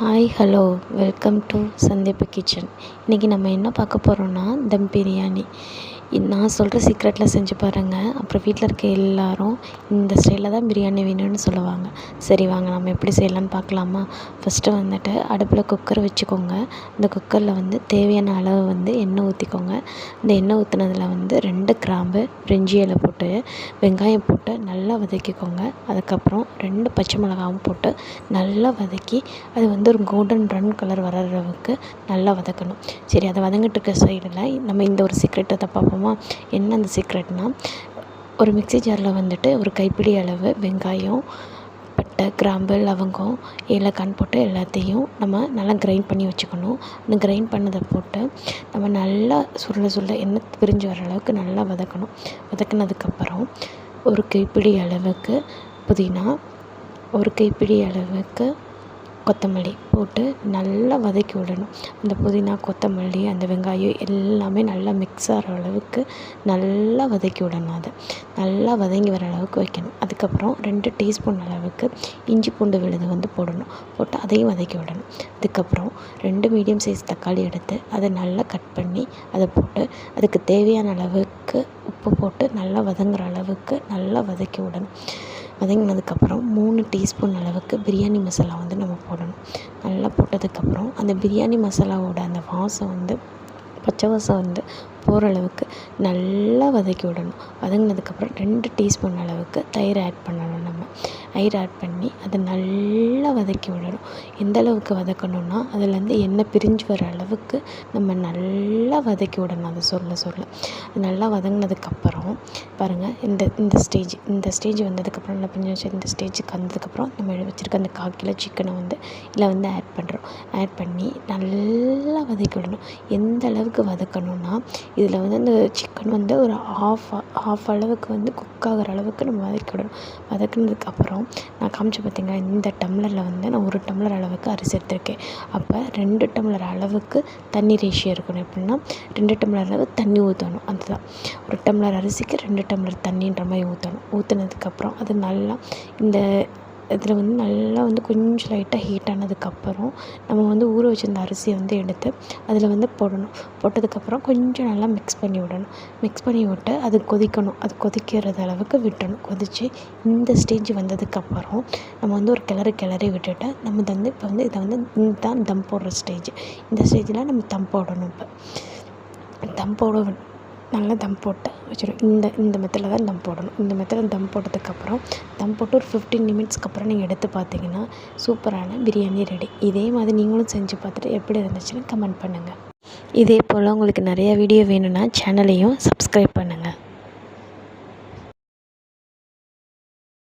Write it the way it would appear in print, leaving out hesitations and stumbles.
Hi hello welcome to Sandeep kitchen. இன்றைக்கி நம்ம என்ன பார்க்க போகிறோன்னா தம் பிரியாணி. நான் சொல்கிற சீக்ரெட்டில் செஞ்சு பாருங்கள். அப்புறம் வீட்டில் இருக்க எல்லோரும் இந்த ஸ்டைலில் தான் பிரியாணி வேணும்னு சொல்லுவாங்க. சரி வாங்க நம்ம எப்படி செய்யலான்னு பார்க்கலாமா. ஃபஸ்ட்டு வந்துட்டு அடுப்பில் குக்கர் வச்சுக்கோங்க. இந்த குக்கரில் தேவையான அளவு எண்ணெய் ஊற்றிக்கோங்க. இந்த எண்ணெய் ஊற்றுனதில் 2 கிராம்பு, பிரிஞ்சி இலை போட்டு வெங்காயம் போட்டு நல்லா வதக்கிக்கோங்க. அதுக்கப்புறம் 2 பச்சை மிளகாவும் போட்டு நல்லா வதக்கி அது ஒரு கோல்டன் ப்ரௌன் கலர் வர அளவுக்கு நல்லா வதக்கணும். சரி, அதை வதங்கிட்டு இருக்க சைடில் நம்ம இந்த ஒரு சீக்ரெட்டை பார்ப்போமா. என்ன அந்த சீக்ரெட்னால், ஒரு மிக்ஸி ஜாரில் ஒரு கைப்பிடி அளவு வெங்காயம், பட்டை, கிராம்பு, லவங்கம், ஏலக்காய் போட்டு எல்லாத்தையும் நம்ம நல்லா கிரைண்ட் பண்ணி வச்சுக்கணும். அந்த கிரைண்ட் பண்ணதை போட்டு நம்ம நல்லா சுருள எண்ணெய் பிரிஞ்சு வர அளவுக்கு நல்லா வதக்கணும். வதக்கினதுக்கப்புறம் ஒரு கைப்பிடி அளவுக்கு புதினா, ஒரு கைப்பிடி அளவுக்கு கொத்தமல்லி போட்டு நல்லா வதக்கி விடணும். அந்த புதினா, கொத்தமல்லி, அந்த வெங்காயம் எல்லாமே நல்லா மிக்ஸ் ஆகிற அளவுக்கு நல்லா வதக்கி விடணும். அதை நல்லா வதங்கி வர அளவுக்கு வைக்கணும். அதுக்கப்புறம் 2 டீஸ்பூன் அளவுக்கு இஞ்சி பூண்டு விழுது போடணும். போட்டு அதையும் வதக்கி விடணும். அதுக்கப்புறம் 2 மீடியம் சைஸ் தக்காளி எடுத்து அதை நல்லா கட் பண்ணி அதை போட்டு அதுக்கு தேவையான அளவுக்கு உப்பு போட்டு நல்லா வதங்குற அளவுக்கு நல்லா வதக்கி விடணும். வதங்கினதுக்கப்புறம் 3 டீஸ்பூன் அளவுக்கு பிரியாணி மசாலா நம்ம போடணும். நல்லா போட்டதுக்கப்புறம் அந்த பிரியாணி மசாலாவோட அந்த வாசம் பச்சை வாசம் போகிற அளவுக்கு நல்லா வதக்கி விடணும். வதங்கினதுக்கப்புறம் 2 டீஸ்பூன் அளவுக்கு தயிர் ஆட் பண்ணணும். நம்ம தயிர் ஆட் பண்ணி அதை நல்லா வதக்கி விடணும். எந்த அளவுக்கு வதக்கணும்னா அதுலேருந்து எண்ணெய் பிரிஞ்சு வர அளவுக்கு நம்ம நல்லா வதக்கி விடணும். அதை சொல்ல அது நல்லா வதங்கினதுக்கப்புறம் பாருங்கள், இந்த ஸ்டேஜ் வந்ததுக்கப்புறம் நல்லா பிரிஞ்சு வச்சு இந்த ஸ்டேஜுக்கு வந்ததுக்கப்புறம் நம்ம வச்சுருக்க அந்த 1/4 கிலோ சிக்கனை இதில் ஆட் பண்ணுறோம். ஆட் பண்ணி நல்லா வதக்கி விடணும். எந்த அளவுக்கு வதக்கணும்னா இதில் அந்த சிக்கன் ஒரு ஆஃப் அளவுக்கு குக் ஆகிற அளவுக்கு நம்ம வதக்கி விடணும். வதக்கினதுக்கப்புறம் நான் காமிச்சு பார்த்தீங்க, இந்த டம்ளரில் நான் 1 டம்ளர் அளவுக்கு அரிசி எடுத்திருக்கேன். அப்போ 2 டம்ளர் அளவுக்கு தண்ணி ரேஷியோ இருக்கணும். எப்படின்னா 2 டம்ளர் அளவு தண்ணி ஊற்றணும். அதுதான் 1 டம்ளர் அரிசிக்கு 2 டம்ளர் தண்ணின்ற மாதிரி ஊற்றணும். ஊற்றினதுக்கப்புறம் அது நல்லா இந்த இதில் நல்லா கொஞ்சம் லைட்டாக ஹீட் ஆனதுக்கப்புறம் நம்ம ஊற வச்சிருந்த அரிசியை எடுத்து அதில் போடணும். போட்டதுக்கப்புறம் கொஞ்சம் நல்லா மிக்ஸ் பண்ணி விடணும். மிக்ஸ் பண்ணி விட்டு அது கொதிக்கணும். அது கொதிக்கிறது அளவுக்கு விட்டணும். கொதித்து இந்த ஸ்டேஜ் வந்ததுக்கப்புறம் நம்ம ஒரு கிளறி விட்டுட்டு நம்ம இப்போ இதை இதுதான் தம் போடுற ஸ்டேஜ். இந்த ஸ்டேஜில் நம்ம தம் போடணும். இப்போ தம் போட நல்லா தம் போட்டு வச்சிடும். இந்த மெத்தடில் தான் தம் போடணும். இந்த மெத்தடில் தம் போட்டதுக்கப்புறம் தம் போட்டு ஒரு 15 நிமிட்ஸ்க்கு அப்புறம் நீங்கள் எடுத்து பார்த்தீங்கன்னா சூப்பரான பிரியாணி ரெடி. இதே மாதிரி நீங்களும் செஞ்சு பார்த்துட்டு எப்படி இருந்துச்சுன்னு கமெண்ட் பண்ணுங்கள். இதே போல் உங்களுக்கு நிறையா வீடியோ வேணும்னா சேனலையும் சப்ஸ்கிரைப் பண்ணுங்கள்.